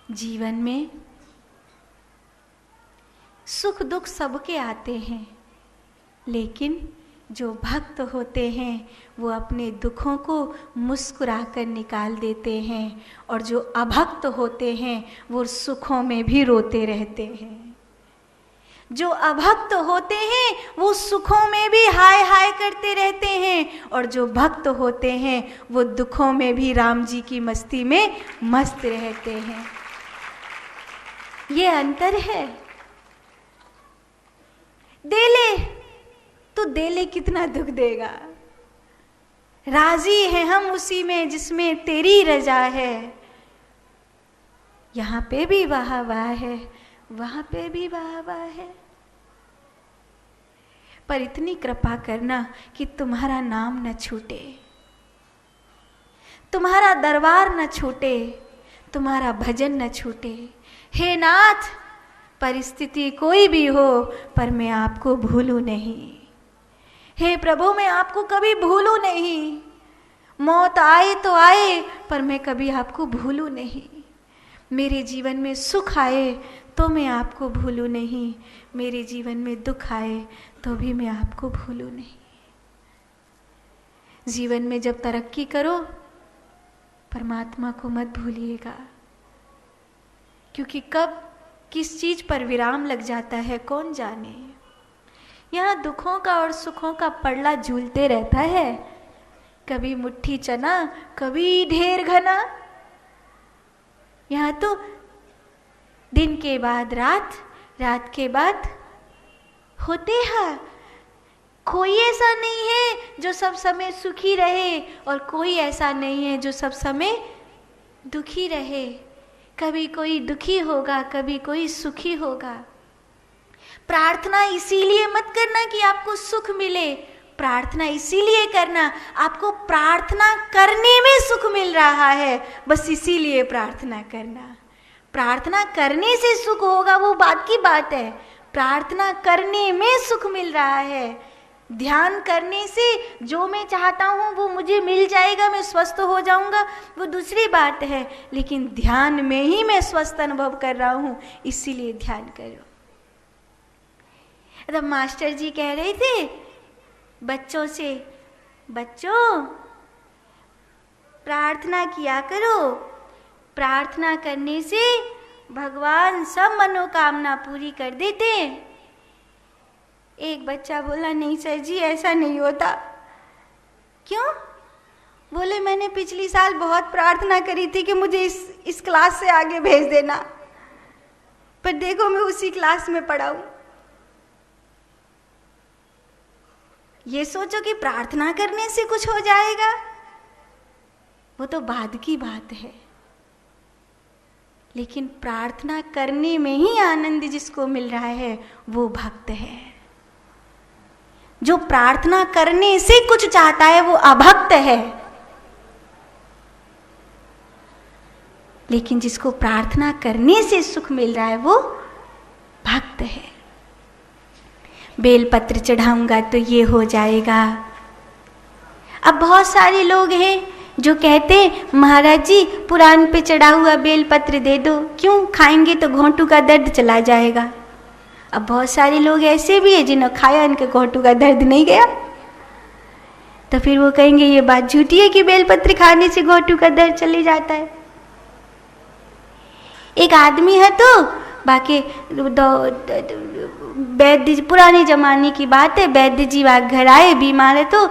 जीवन में सुख दुख सबके आते हैं, लेकिन जो भक्त होते हैं वो अपने दुखों को मुस्कुराकर निकाल देते हैं, और जो अभक्त होते हैं वो सुखों में भी रोते रहते हैं। जो अभक्त होते हैं वो सुखों में भी हाय हाय करते रहते हैं, और जो भक्त होते हैं वो दुखों में भी राम जी की मस्ती में मस्त रहते हैं। ये अंतर है। दे ले तो दे ले, कितना दुख देगा। राजी है हम उसी में जिसमें तेरी रजा है। यहाँ पे भी वाह वाह है, वहाँ पे भी वाह वाह है। पर इतनी कृपा करना कि तुम्हारा नाम न छूटे, तुम्हारा दरबार न छूटे, तुम्हारा भजन न छूटे। हे नाथ, परिस्थिति कोई भी हो पर मैं आपको भूलूं नहीं। हे प्रभु, मैं आपको कभी भूलूं नहीं। मौत आए तो आए पर मैं कभी आपको भूलूं नहीं। मेरे जीवन में सुख आए तो मैं आपको भूलूं नहीं, मेरे जीवन में दुख आए तो भी मैं आपको भूलूं नहीं। जीवन में जब तरक्की करो, परमात्मा को मत भूलिएगा, क्योंकि कब किस चीज पर विराम लग जाता है कौन जाने। यहाँ दुखों का और सुखों का पड़ला झूलते रहता है, कभी मुट्ठी चना कभी ढेर घना। यहाँ तो दिन के बाद रात, रात के बाद होते हैं। कोई ऐसा नहीं है जो सब समय सुखी रहे, और कोई ऐसा नहीं है जो सब समय दुखी रहे। कभी कोई दुखी होगा, कभी कोई सुखी होगा। प्रार्थना इसीलिए मत करना कि आपको सुख मिले, प्रार्थना इसीलिए करना आपको प्रार्थना करने में सुख मिल रहा है, बस इसीलिए प्रार्थना करना। प्रार्थना करने से सुख होगा वो बात की बात है, प्रार्थना करने में सुख मिल रहा है। ध्यान करने से जो मैं चाहता हूँ वो मुझे मिल जाएगा, मैं स्वस्थ हो जाऊंगा, वो दूसरी बात है, लेकिन ध्यान में ही मैं स्वस्थ अनुभव कर रहा हूँ, इसीलिए ध्यान करो। तब मास्टर जी कह रहे थे बच्चों से, बच्चों प्रार्थना किया करो, प्रार्थना करने से भगवान सब मनोकामना पूरी कर देते हैं। एक बच्चा बोला, नहीं सर जी ऐसा नहीं होता। क्यों? बोले मैंने पिछली साल बहुत प्रार्थना करी थी कि मुझे इस क्लास से आगे भेज देना, पर देखो मैं उसी क्लास में पढ़ा हूं। ये सोचो कि प्रार्थना करने से कुछ हो जाएगा, वो तो बाद की बात है, लेकिन प्रार्थना करने में ही आनंद जिसको मिल रहा है वो भक्त है। जो प्रार्थना करने से कुछ चाहता है वो अभक्त है, लेकिन जिसको प्रार्थना करने से सुख मिल रहा है वो भक्त है। बेलपत्र चढ़ाऊंगा तो ये हो जाएगा। अब बहुत सारे लोग हैं जो कहते महाराज जी पुराण पे चढ़ा हुआ बेलपत्र दे दो, क्यों? खाएंगे तो घोंटू का दर्द चला जाएगा। अब बहुत सारे लोग ऐसे भी हैं जिन्होंने खाया, इनके घोंटू का दर्द नहीं गया, तो फिर वो कहेंगे ये बात झूठी है कि बेलपत्र खाने से घोंटू का दर्द चले जाता है। एक आदमी है तो बाकी वैद्य, पुराने जमाने की बात है, वैद्य जी घर आए, बीमार है तो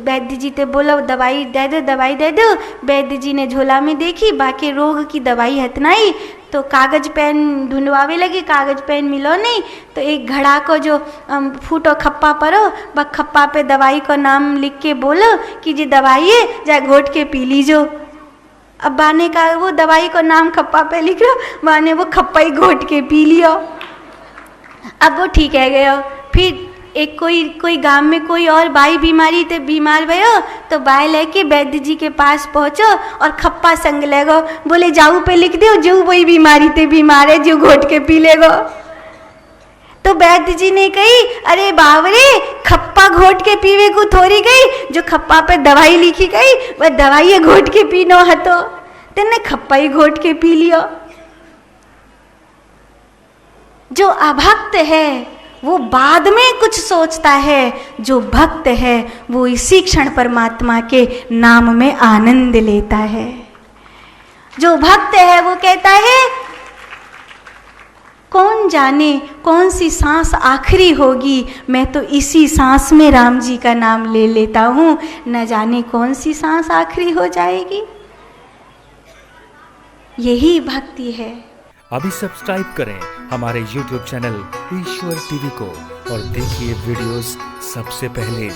वैद्य जी ने बोला दवाई दे दो, दवाई दे दो। वैद्य जी ने झोला में देखी, बाकी रोग की दवाई हतनाई, तो कागज पेन ढूंढवावे लगे, कागज पेन मिलो नहीं, तो एक घड़ा को जो फूटो खप्पा परो, ब खप्पा पे दवाई को नाम लिख के बोलो कि जी दवाई है, जा घोट के पी लीजो। अब बाने का वो दवाई को नाम खप्पा पे लिख लो, बाने वो खप्पा ही घोट के पी लियो। अब वो ठीक है गयो। फिर एक कोई गांव में कोई और बाई बीमारी थे, बीमार भयो, तो बाई लेके वैद्य जी के पास पहुंचो और खप्पा संग लेगो, बोले जाऊ पे लिख दो, जो वही बीमारी थे बीमार है, जो घोट के पी लेगो। तो वैद्य जी ने कही अरे बावरे, खप्पा घोट के पीवे को थोड़ी गई, जो खप्पा पे दवाई लिखी गई वह दवाई घोट के पीनो हतो, तेने खप्पा ही घोट के पी लियो। जो अभक्त है वो बाद में कुछ सोचता है, जो भक्त है वो इसी क्षण परमात्मा के नाम में आनंद लेता है। जो भक्त है वो कहता है कौन जाने कौन सी सांस आखिरी होगी, मैं तो इसी सांस में राम जी का नाम ले लेता हूँ, न जाने कौन सी सांस आखिरी हो जाएगी। यही भक्ति है। अभी सब्सक्राइब करें हमारे YouTube चैनल ईश्वर टीवी को और देखिए वीडियोस सबसे पहले।